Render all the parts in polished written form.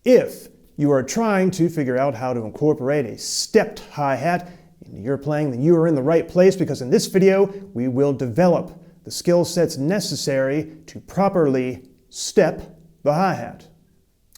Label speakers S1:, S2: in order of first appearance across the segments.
S1: If you are trying to figure out how to incorporate a stepped hi-hat into your playing, then you are in the right place, because in this video, we will develop the skill sets necessary to properly step the hi-hat.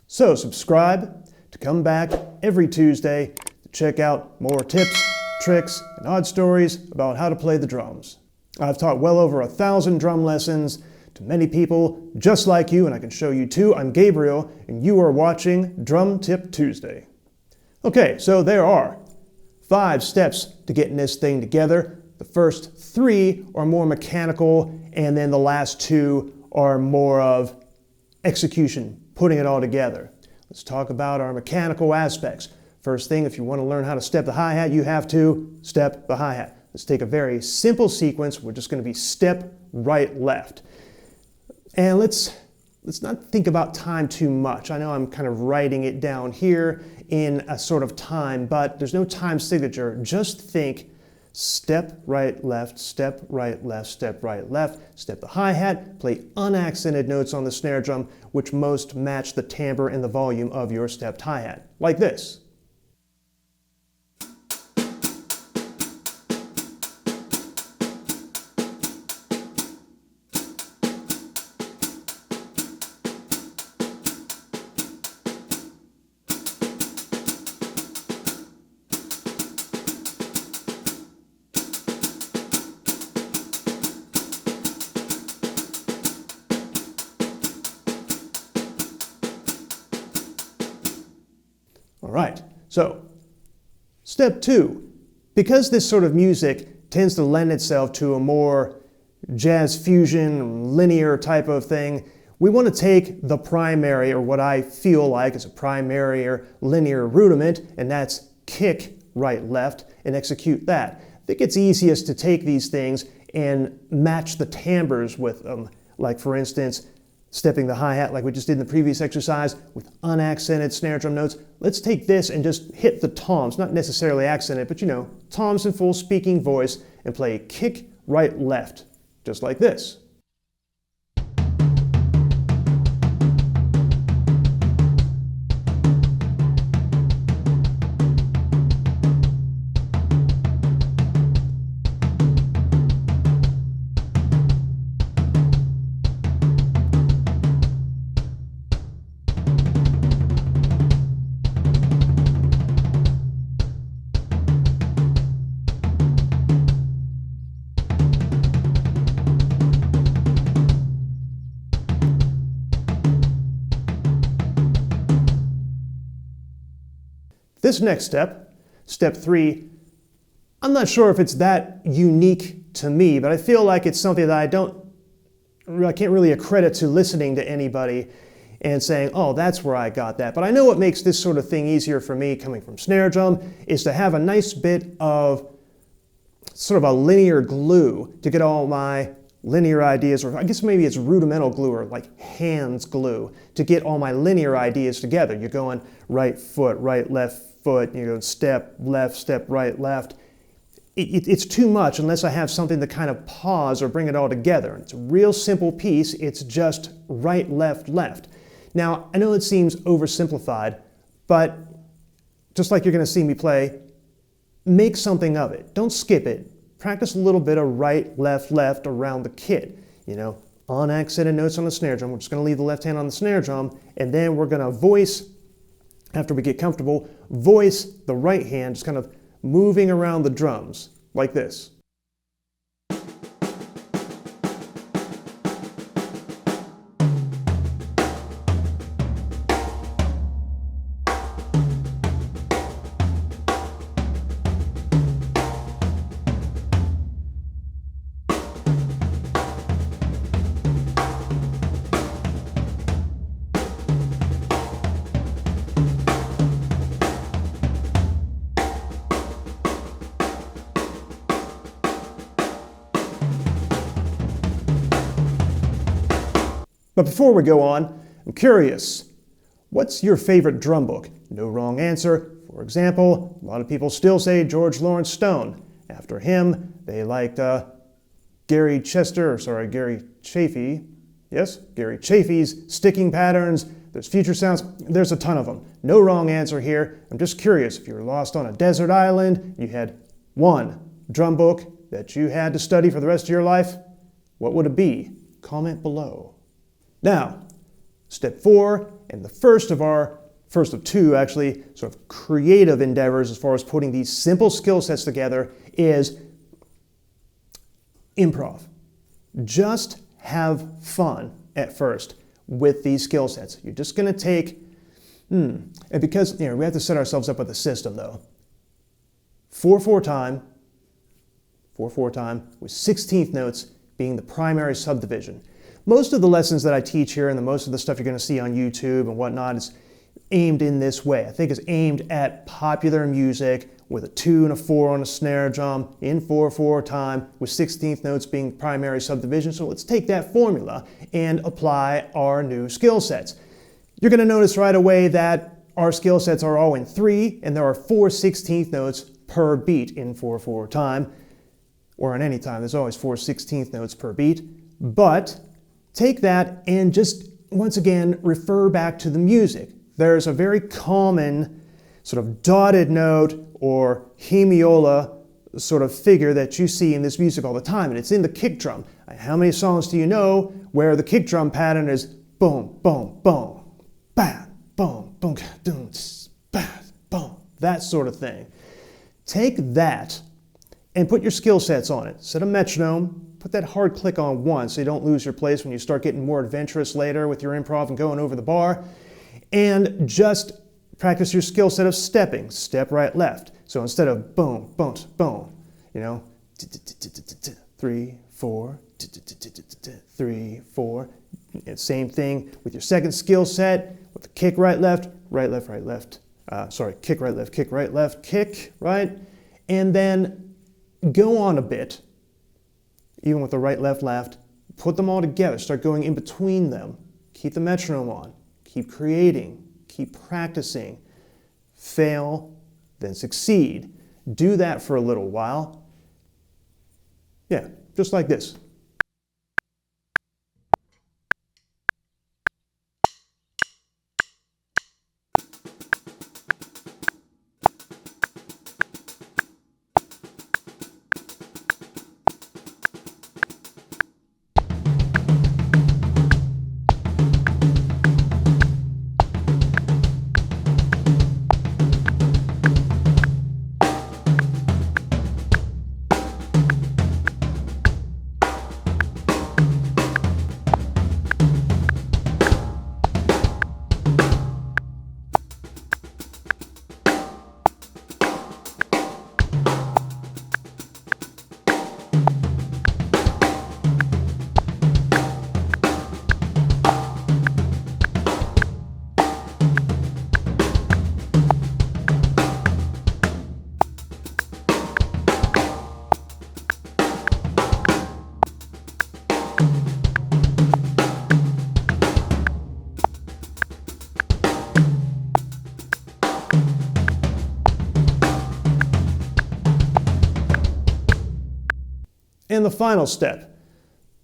S1: So subscribe to come back every Tuesday to check out more tips, tricks, and odd stories about how to play the drums. I've taught well over 1,000 drum lessons to many people just like you, and I can show you too. I'm Gabriel, and you are watching Drum Tip Tuesday. Okay, so there are 5 steps to getting this thing together. The first 3 are more mechanical, and then the last 2 are more of execution, putting it all together. Let's talk about our mechanical aspects. First thing, if you want to learn how to step the hi-hat, you have to step the hi-hat. Let's take a very simple sequence. We're just going to be step, right, left. And let's not think about time too much. I know I'm kind of writing it down here in a sort of time, but there's no time signature. Just think step, right, left, step, right, left, step, right, left, step the hi-hat, play unaccented notes on the snare drum, which most match the timbre and the volume of your stepped hi-hat, like this. All right, so step 2, because this sort of music tends to lend itself to a more jazz fusion, linear type of thing, we want to take the primary, or what I feel like is a primary or linear rudiment, and that's kick, right, left, and execute that. I think it's easiest to take these things and match the timbres with them, like for instance, stepping the hi-hat like we just did in the previous exercise with unaccented snare drum notes. Let's take this and just hit the toms, not necessarily accented, but you know, toms in full speaking voice, and play kick, right, left, just like this. This next step, step 3, I'm not sure if it's that unique to me, but I feel like it's something that I can't really accredit to listening to anybody and saying, oh, that's where I got that. But I know what makes this sort of thing easier for me coming from snare drum is to have a nice bit of sort of a linear glue to get all my linear ideas, or I guess maybe it's rudimental glue or like hands glue to get all my linear ideas together. You're going right foot, right, left foot, you go step, right, left. It's too much unless I have something to kind of pause or bring it all together. And it's a real simple piece. It's just right, left, left. Now, I know it seems oversimplified, but just like you're going to see me play, make something of it. Don't skip it. Practice a little bit of right, left, left around the kit. You know, unaccented notes on the snare drum. We're just going to leave the left hand on the snare drum, and then we're going to voice, after we get comfortable, voice the right hand, just kind of moving around the drums, like this. But before we go on, I'm curious, what's your favorite drum book? No wrong answer. For example, a lot of people still say George Lawrence Stone. After him, they liked Gary Chaffee's Sticking Patterns. there's future sounds, there's a ton of them. No wrong answer here. I'm just curious, if you were lost on a desert island, you had one drum book that you had to study for the rest of your life, what would it be? Comment below. Now, step 4, and the first of two actually, sort of creative endeavors as far as putting these simple skill sets together is improv. Just have fun at first with these skill sets. You're just going to take, and because we have to set ourselves up with a system though. 4/4 time with 16th notes being the primary subdivision. Most of the lessons that I teach here and most of the stuff you're going to see on YouTube and whatnot is aimed in this way. I think it's aimed at popular music with a 2 and a 4 on a snare drum in 4/4 time with 16th notes being primary subdivision. So let's take that formula and apply our new skill sets. You're going to notice right away that our skill sets are all in 3 and there are 4 16th notes per beat in 4/4 time, or in any time. There's always 4 16th notes per beat. But take that and just once again refer back to the music. There's a very common sort of dotted note or hemiola sort of figure that you see in this music all the time, and it's in the kick drum. How many songs do you know where the kick drum pattern is boom, boom, boom, bam, boom, boom, boom, bam, boom, that sort of thing. Take that and put your skill sets on it. Set a metronome, put that hard click on once so you don't lose your place when you start getting more adventurous later with your improv and going over the bar. And just practice your skill set of stepping, step right, left. So instead of boom, boom, boom, 3, 4, 3, 4. Same thing with your second skill set with the kick right, left, right, left, right, left. Kick right, left, kick right, left, kick, right. And then go on a bit, even with the right, left, left. Put them all together, start going in between them. Keep the metronome on. Keep creating, keep practicing, fail, then succeed. Do that for a little while. Yeah, just like this. And the final step,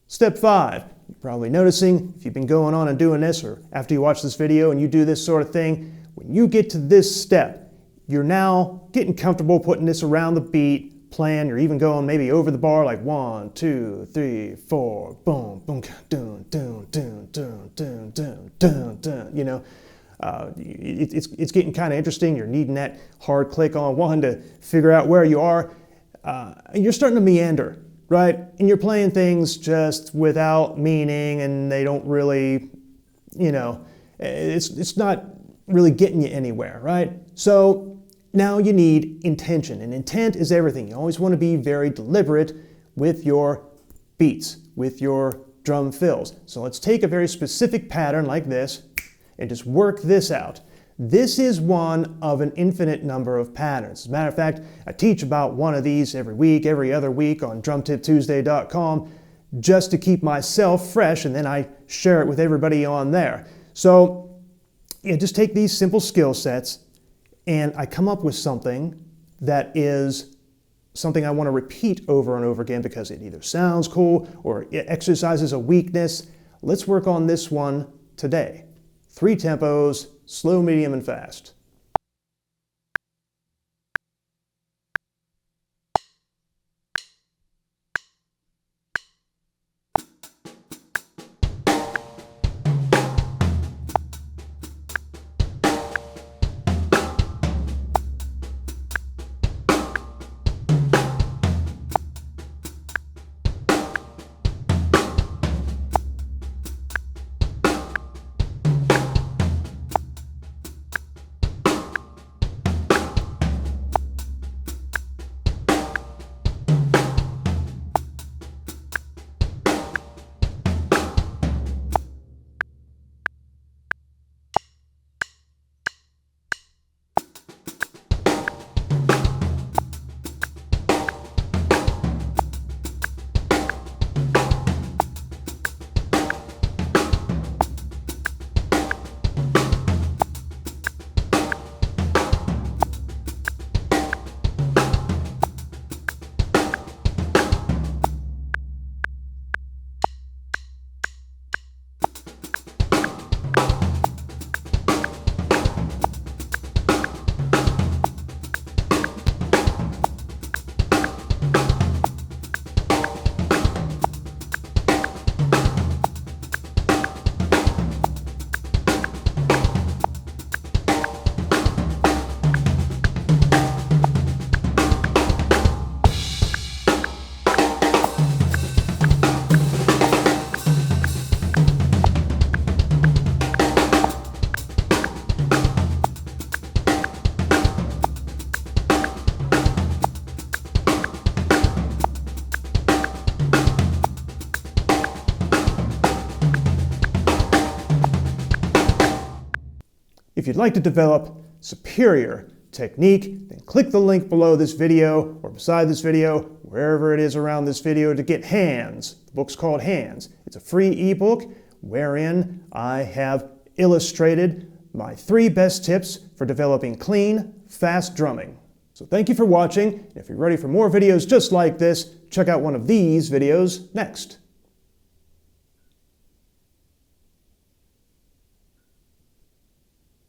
S1: step 5. You're probably noticing, if you've been going on and doing this, or after you watch this video and you do this sort of thing, when you get to this step, you're now getting comfortable putting this around the beat, playing, you're even going maybe over the bar like 1, 2, 3, 4, boom, boom, dun, dun, dun, dun, dun, dun, dun, dun, it's getting kind of interesting. You're needing that hard click on 1 to figure out where you are. You're starting to meander. Right? And you're playing things just without meaning and they don't really, it's not really getting you anywhere, right? So now you need intention, and intent is everything. You always want to be very deliberate with your beats, with your drum fills. So let's take a very specific pattern like this and just work this out. This is one of an infinite number of patterns. As a matter of fact, I teach about one of these every week, every other week on drumtiptuesday.com just to keep myself fresh, and then I share it with everybody on there. So just take these simple skill sets and I come up with something that is something I want to repeat over and over again because it either sounds cool or it exercises a weakness. Let's work on this one today. 3 tempos, slow, medium, and fast. If you'd like to develop superior technique, then click the link below this video or beside this video, wherever it is around this video, to get Hands. The book's called Hands. It's a free ebook wherein I have illustrated my 3 best tips for developing clean, fast drumming. So thank you for watching. If you're ready for more videos just like this, check out one of these videos next.